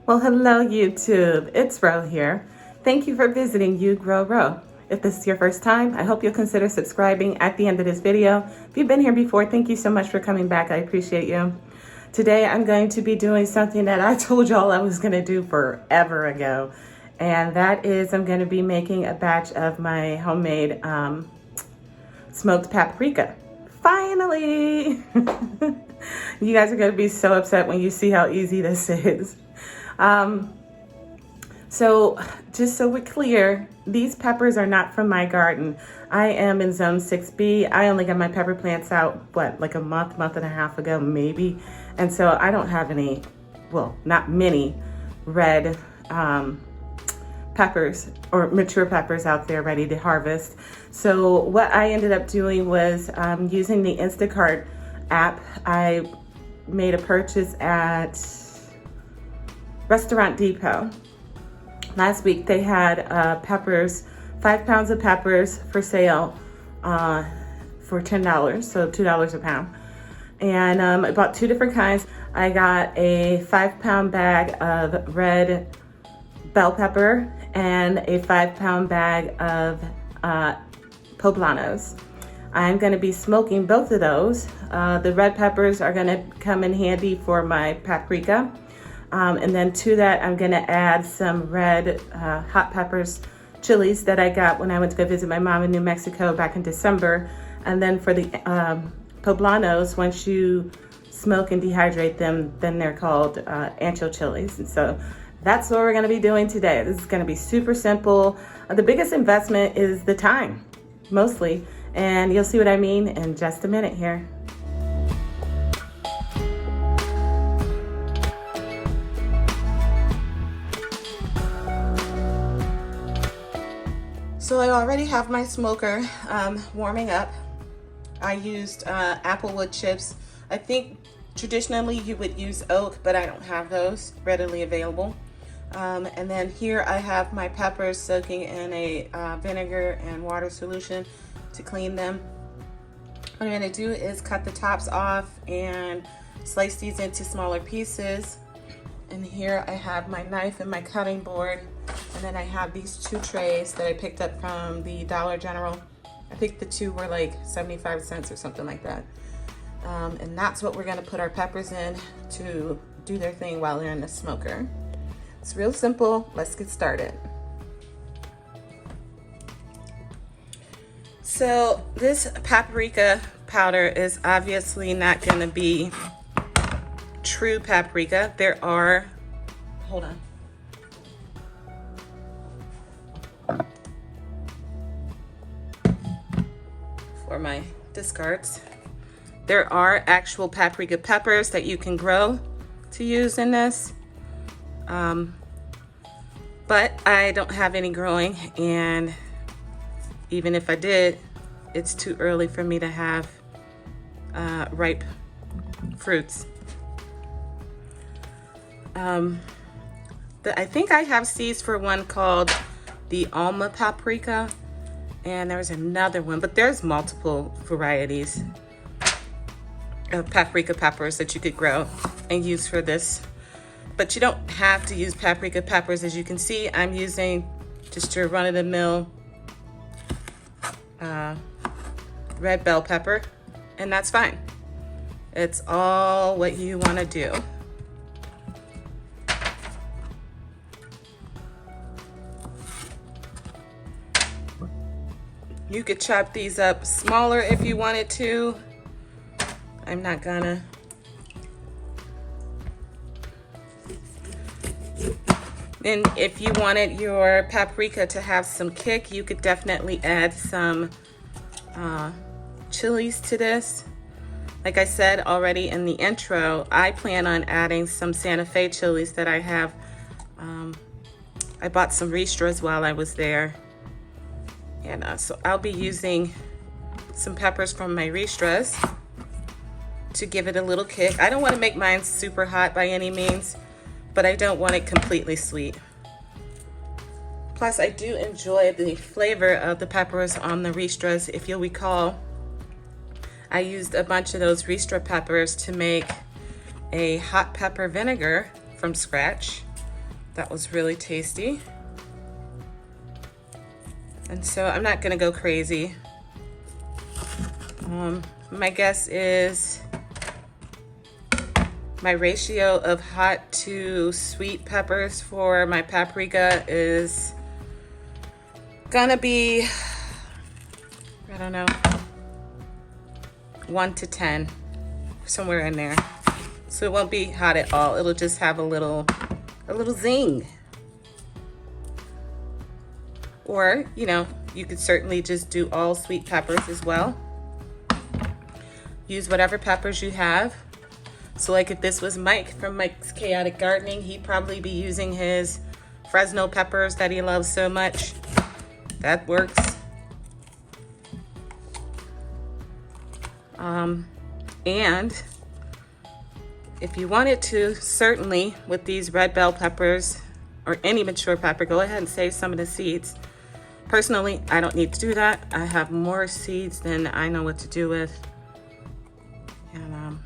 Well, hello YouTube, it's Ro here. Thank you for visiting You Grow Ro. If this is your first time, I hope you'll consider subscribing at the end of this video. If you've been here before, thank you so much for coming back. I appreciate you. Today I'm going to be doing something that I told y'all I was going to do forever ago. And that is I'm going to be making a batch of my homemade smoked paprika. Finally! You guys are going to be so upset when you see how easy this is. So just so we're clear, these peppers are not from my garden. I am in zone 6B. I only got my pepper plants out, like a month and a half ago, maybe. And so I don't have any, well, not many red peppers or mature peppers out there ready to harvest. So what I ended up doing was using the Instacart app. I made a purchase at Restaurant Depot. Last week they had peppers, 5 pounds of peppers for sale for $10, so $2 a pound. And I bought 2 different kinds. I got a 5-pound bag of red bell pepper and a 5-pound bag of poblanos. I'm going to be smoking both of those. The red peppers are going to come in handy for my paprika. And then to that, I'm gonna add some red hot peppers, chilies that I got when I went to go visit my mom in New Mexico back in December. And then for the poblanos, once you smoke and dehydrate them, then they're called ancho chilies. And so that's what we're gonna be doing today. This is gonna be super simple. The biggest investment is the time, mostly. And you'll see what I mean in just a minute here. So I already have my smoker warming up. I used applewood chips. I think traditionally you would use oak, but I don't have those readily available. And then here I have my peppers soaking in a vinegar and water solution to clean them. What I'm gonna do is cut the tops off and slice these into smaller pieces. And here I have my knife and my cutting board. And then I have these 2 trays that I picked up from the Dollar General. I think the 2 were like 75 cents or something like that. And that's what we're gonna put our peppers in to do their thing while they're in the smoker. It's real simple, let's get started. So this paprika powder is obviously not gonna be true paprika. There are, hold on. For my discards, there are actual paprika peppers that you can grow to use in this, but I don't have any growing, and even if I did, it's too early for me to have ripe fruits. I think I have seeds for one called the Alma paprika, and there's another one, but there's multiple varieties of paprika peppers that you could grow and use for this. But you don't have to use paprika peppers. As you can see, I'm using just your run-of-the-mill red bell pepper, and that's fine. It's all what you want to do. You could chop these up smaller if you wanted to. I'm not gonna. And if you wanted your paprika to have some kick, you could definitely add some chilies to this. Like I said already in the intro, I plan on adding some Santa Fe chilies that I have. I bought some ristras while I was there. And so I'll be using some peppers from my ristras to give it a little kick. I don't want to make mine super hot by any means, but I don't want it completely sweet. Plus, I do enjoy the flavor of the peppers on the ristras. If you'll recall, I used a bunch of those ristra peppers to make a hot pepper vinegar from scratch. That was really tasty. And so I'm not gonna go crazy. My guess is my ratio of hot to sweet peppers for my paprika is gonna be, I don't know, 1 to 10, somewhere in there. So it won't be hot at all. It'll just have a little zing. Or, you know, you could certainly just do all sweet peppers as well. Use whatever peppers you have. So like if this was Mike from Mike's Chaotic Gardening, he'd probably be using his Fresno peppers that he loves so much. That works. And if you wanted to, certainly with these red bell peppers or any mature pepper, go ahead and save some of the seeds. Personally, I don't need to do that. I have more seeds than I know what to do with. And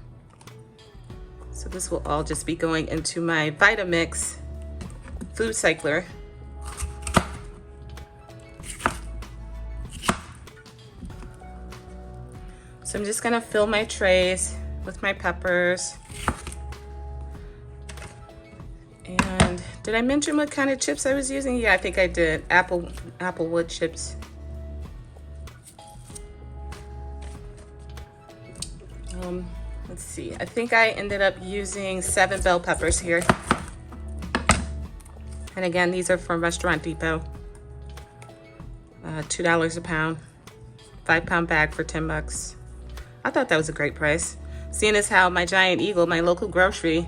so this will all just be going into my Vitamix food cycler. So I'm just gonna fill my trays with my peppers. And did I mention what kind of chips I was using? Yeah, I think I did. Applewood chips. Let's see. I think I ended up using 7 bell peppers here. And again, these are from Restaurant Depot. $2 a pound. 5-pound bag for 10 bucks. I thought that was a great price. Seeing as how my Giant Eagle, my local grocery,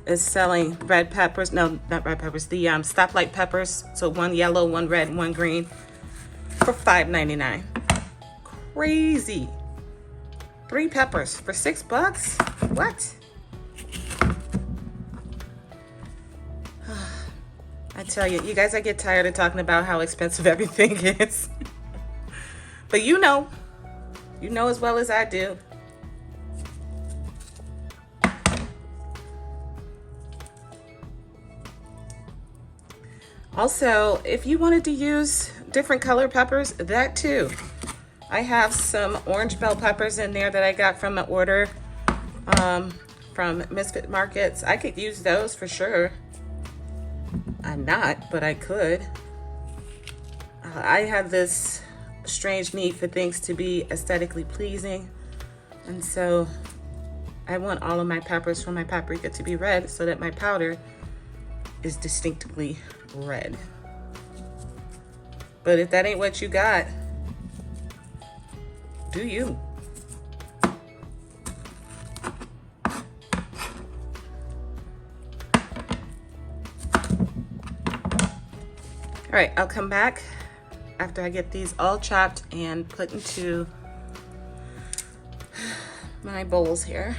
is selling red peppers. No, not red peppers. The stoplight peppers. So 1 yellow, 1 red, 1 green for $5.99. Crazy. 3 peppers for 6 bucks? What? I tell you, you guys, I get tired of talking about how expensive everything is. But you know as well as I do. Also, if you wanted to use different color peppers, that too. I have some orange bell peppers in there that I got from an order from Misfit Markets. I could use those for sure. I'm not, but I could. I have this strange need for things to be aesthetically pleasing. And so I want all of my peppers from my paprika to be red so that my powder is distinctly red. But if that ain't what you got, do you? All right, I'll come back after I get these all chopped and put into my bowls here.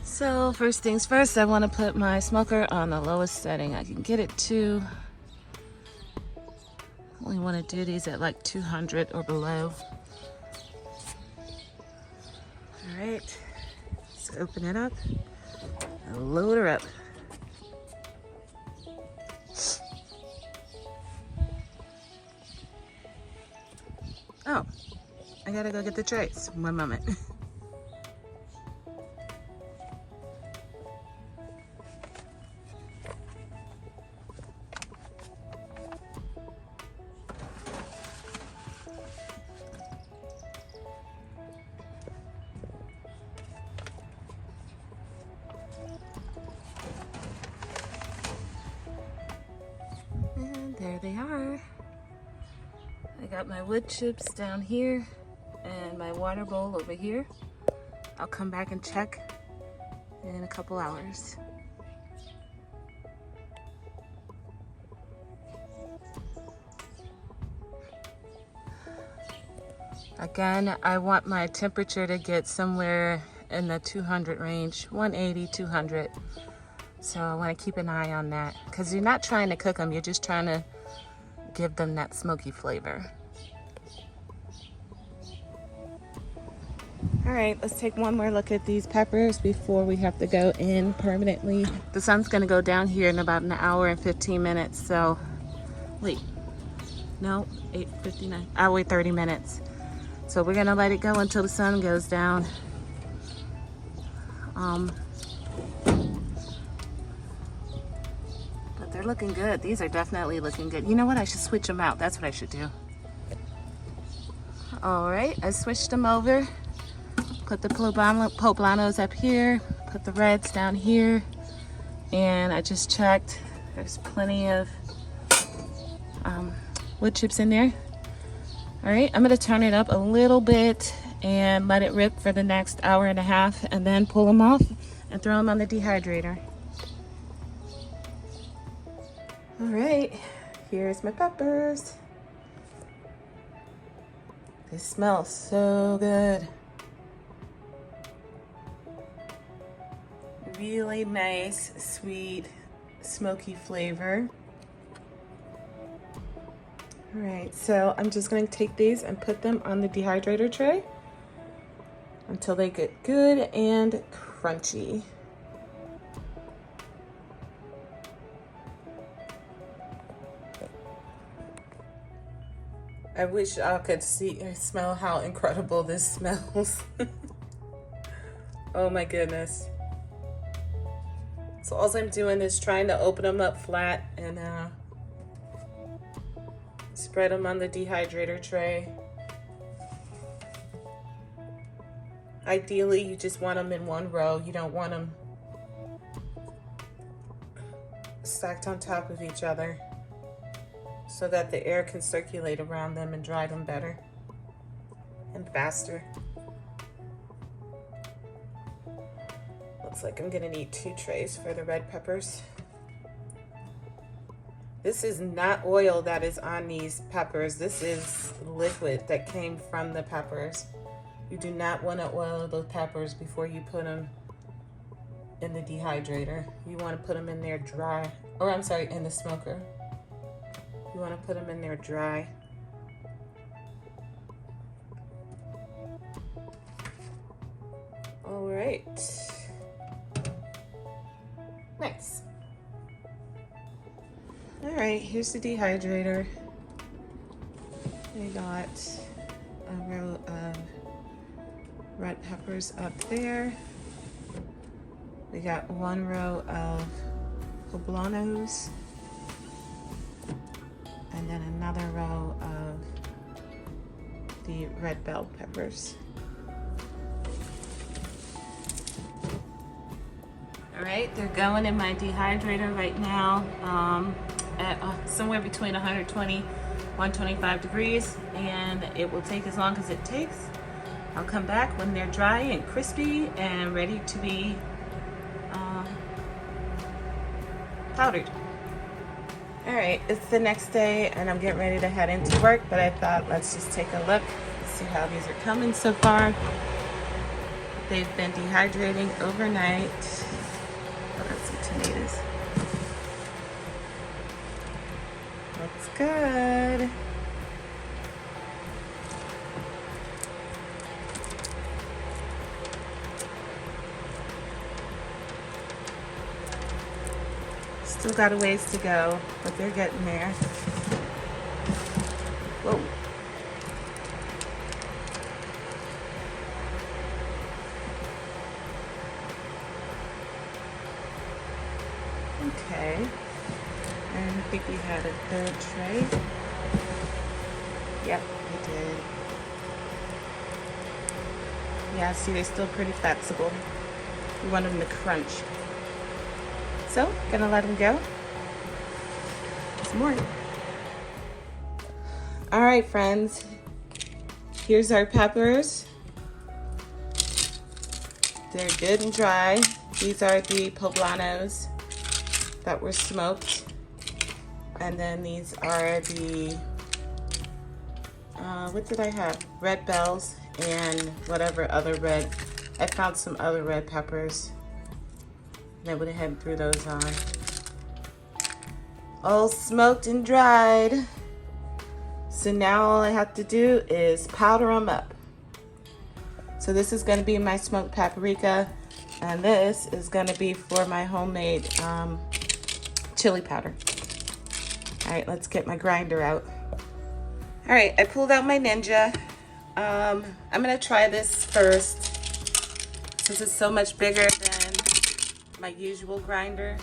So first things first, I want to put my smoker on the lowest setting I can get it to. Only want to do these at like 200 or below. All right, let's open it up and load her up. Oh, I gotta go get the trays. 1 moment. And there they are. I got my wood chips down here and my water bowl over here. I'll come back and check in a couple hours. Again, I want my temperature to get somewhere in the 200 range, 180, 200. So I want to keep an eye on that because you're not trying to cook them, you're just trying to give them that smoky flavor. All right, let's take one more look at these peppers before we have to go in permanently. The sun's gonna go down here in about an hour and 15 minutes, so wait, no, 8:59, I'll wait 30 minutes. So we're gonna let it go until the sun goes down. But they're looking good. These are definitely looking good. You know what? I should switch them out. That's what I should do. All right, I switched them over. Put the poblanos up here. Put the reds down here. And I just checked. There's plenty of wood chips in there. All right, I'm gonna turn it up a little bit and let it rip for the next hour and a half and then pull them off and throw them on the dehydrator. All right, here's my peppers. They smell so good. Really nice, sweet, smoky flavor. All right, so I'm just going to take these and put them on the dehydrator tray until they get good and crunchy. I wish y'all could see or smell how incredible this smells. Oh my goodness. So all I'm doing is trying to open them up flat and spread them on the dehydrator tray. Ideally, you just want them in one row. You don't want them stacked on top of each other so that the air can circulate around them and dry them better and faster. Looks like I'm gonna need 2 trays for the red peppers. This is not oil that is on these peppers. This is liquid that came from the peppers. You do not want to oil those peppers before you put them in the dehydrator. You want to put them in there dry, or I'm sorry, in the smoker. You want to put them in there dry. All right. Nice. All right, here's the dehydrator. We got a row of red peppers up there. We got 1 row of poblanos. And then another row of the red bell peppers. All right, they're going in my dehydrator right now. At somewhere between 120, 125 degrees, and it will take as long as it takes. I'll come back when they're dry and crispy and ready to be powdered. All right, it's the next day and I'm getting ready to head into work, but I thought let's just take a look, see how these are coming so far. They've been dehydrating overnight. Oh, that's some tomatoes. Looks good. Still got a ways to go, but they're getting there. Whoa. Okay. And I think we had a 3rd tray. Yep, we did. Yeah, see, they're still pretty flexible. We want them to crunch. So, gonna let them go. Some more. All right, friends, here's our peppers. They're good and dry. These are the poblanos that were smoked. And then these are the, what did I have? Red bells and whatever other red. I found some other red peppers. And I went ahead and threw those on. All smoked and dried. So now all I have to do is powder them up. So this is going to be my smoked paprika, and this is going to be for my homemade chili powder. All right, let's get my grinder out. All right, I pulled out my Ninja. I'm going to try this first since it's so much bigger than my usual grinder.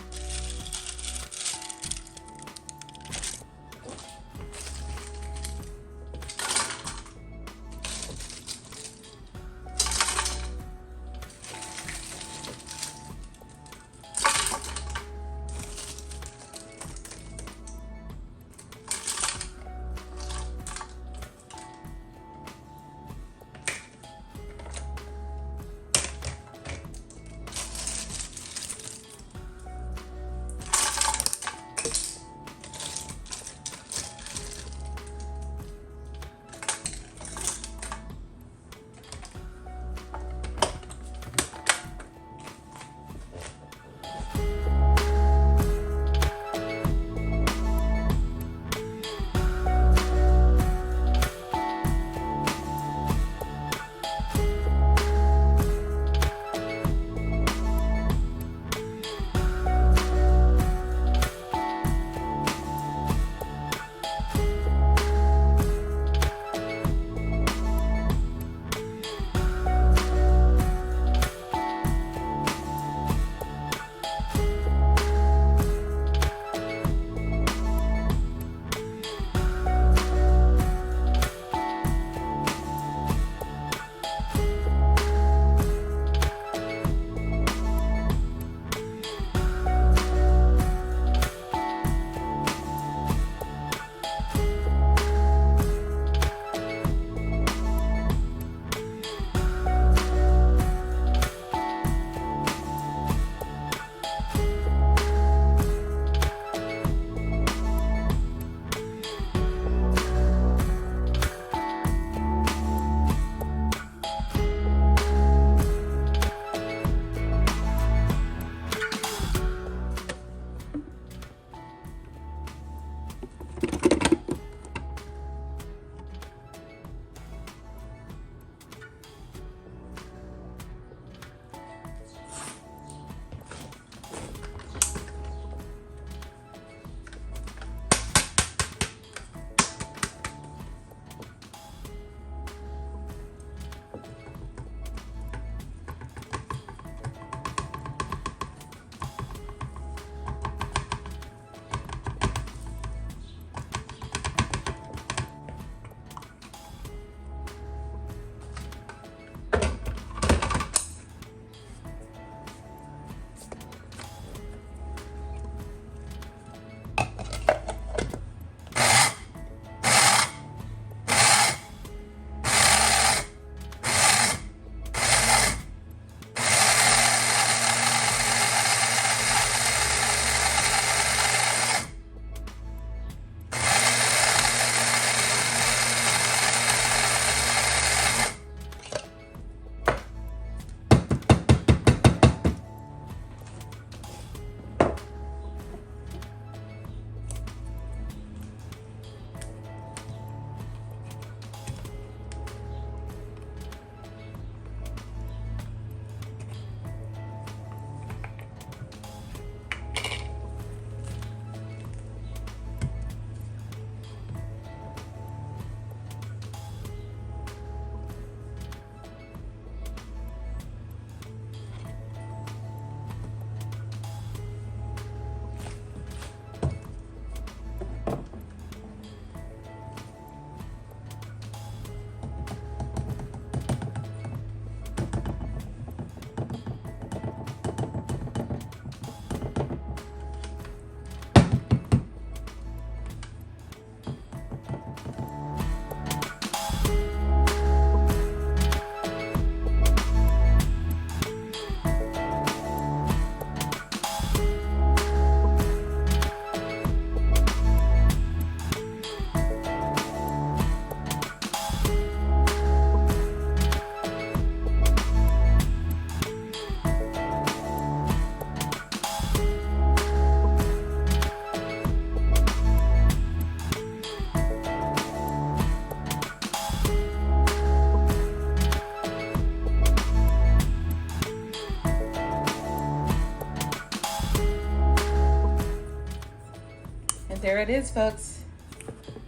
And there it is, folks.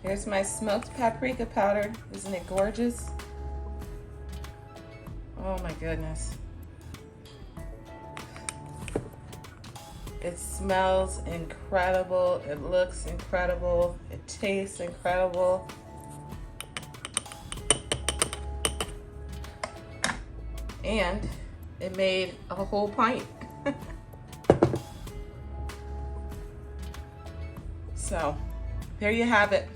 There's my smoked paprika powder. Isn't it gorgeous? Oh my goodness. It smells incredible. It looks incredible. It tastes incredible. And it made a whole pint. So there you have it.